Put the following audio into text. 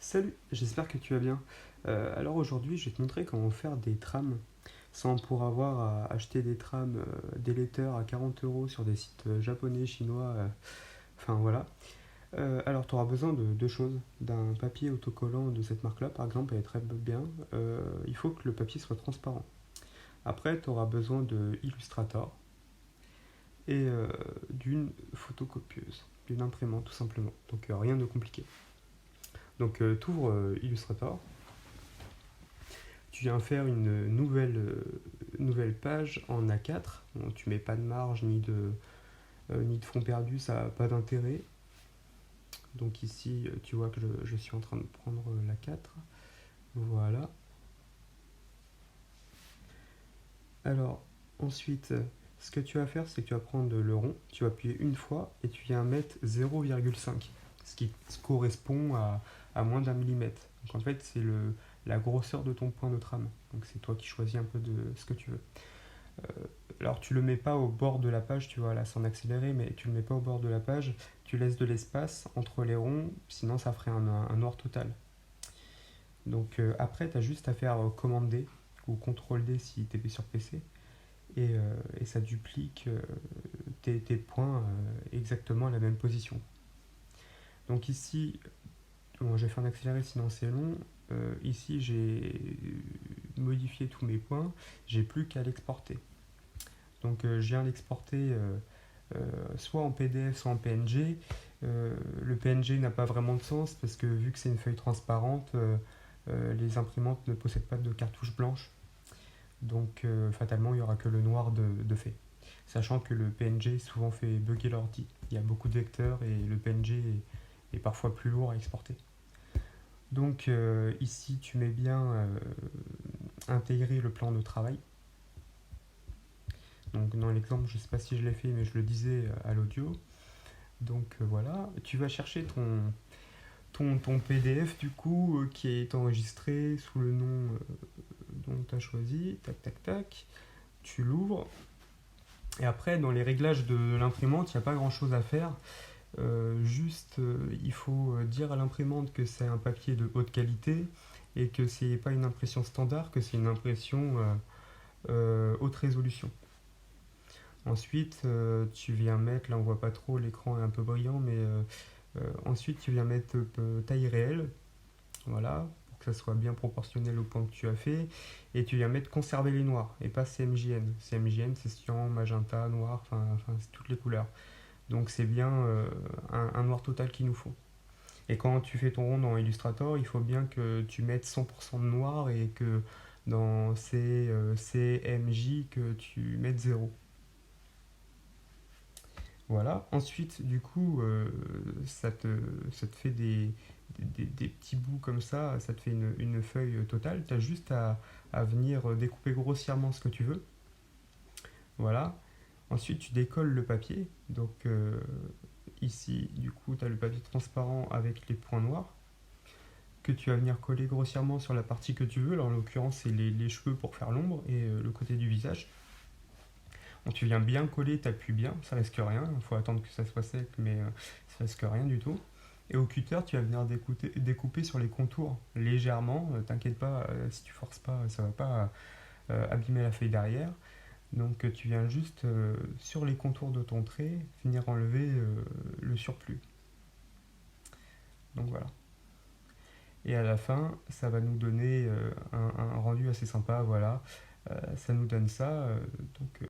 Salut, j'espère que tu vas bien. Alors aujourd'hui, je vais te montrer comment faire des trames sans pour avoir à acheter des trames, des letters à 40 euros sur des sites japonais, chinois, enfin voilà. Alors tu auras besoin de deux choses. D'un papier autocollant de cette marque-là, par exemple, elle est très bien. Il faut que le papier soit transparent. Après, tu auras besoin de Illustrator et d'une photocopieuse, d'une imprimante tout simplement. Donc rien de compliqué. Donc tu ouvres Illustrator. Tu viens faire une nouvelle page en A4. Bon, tu mets pas de marge ni de fond perdu, ça n'a pas d'intérêt. Donc ici, tu vois que je suis en train de prendre l'A4. Voilà. Alors, ensuite, ce que tu vas faire, c'est que tu vas prendre le rond, tu vas appuyer une fois et tu viens mettre 0,5, ce qui correspond à moins d'un millimètre. Donc en fait, c'est la grosseur de ton point de trame. Donc c'est toi qui choisis un peu de ce que tu veux. Alors tu le mets pas au bord de la page, tu vois, là c'est en accéléré, mais tu le mets pas au bord de la page, tu laisses de l'espace entre les ronds, sinon ça ferait un noir total. Donc après, tu as juste à faire commande D ou CTRL D si tu es sur PC, et ça duplique tes points exactement à la même position. Donc ici, bon, je vais faire un accéléré sinon c'est long. Ici, j'ai modifié tous mes points, j'ai plus qu'à l'exporter. Donc je viens l'exporter soit en PDF, soit en PNG. Le PNG n'a pas vraiment de sens parce que vu que c'est une feuille transparente, les imprimantes ne possèdent pas de cartouche blanche. Donc fatalement, il n'y aura que le noir de fait. Sachant que le PNG souvent fait bugger l'ordi. Il y a beaucoup de vecteurs et le PNG est parfois plus lourd à exporter. Donc ici, tu mets bien intégrer le plan de travail. Donc dans l'exemple, je ne sais pas si je l'ai fait, mais je le disais à l'audio. Donc voilà, tu vas chercher ton PDF du coup qui est enregistré sous le nom dont tu as choisi. Tac, tac, tac. Tu l'ouvres. Et après, dans les réglages de l'imprimante, il n'y a pas grand chose à faire. Juste, il faut dire à l'imprimante que c'est un papier de haute qualité et que c'est pas une impression standard, que c'est une impression haute résolution. Ensuite, tu viens mettre, là on voit pas trop, l'écran est un peu brillant, mais ensuite tu viens mettre taille réelle, voilà, pour que ça soit bien proportionnel au point que tu as fait, et tu viens mettre conserver les noirs, et pas CMJN. CMJN c'est cyan, magenta, noir, enfin c'est toutes les couleurs. Donc c'est bien un noir total qu'il nous faut. Et quand tu fais ton rond dans Illustrator, il faut bien que tu mettes 100% de noir et que dans CMJ que tu mettes 0. Voilà. Ensuite, du coup, ça te fait des petits bouts comme ça te fait une feuille totale. Tu as juste à venir découper grossièrement ce que tu veux. Voilà. Ensuite, tu décolles le papier. Donc, ici, du coup, tu as le papier transparent avec les points noirs que tu vas venir coller grossièrement sur la partie que tu veux. Alors, en l'occurrence, c'est les cheveux pour faire l'ombre et le côté du visage. Donc tu viens bien coller, t'appuies bien, ça risque rien. Il faut attendre que ça soit sec, mais ça risque rien du tout. Et au cutter, tu vas venir découper sur les contours légèrement. T'inquiète pas, si tu forces pas, ça va pas abîmer la feuille derrière. Donc tu viens juste sur les contours de ton trait, venir enlever le surplus. Donc voilà. Et à la fin, ça va nous donner un rendu assez sympa. Voilà, ça nous donne ça. Donc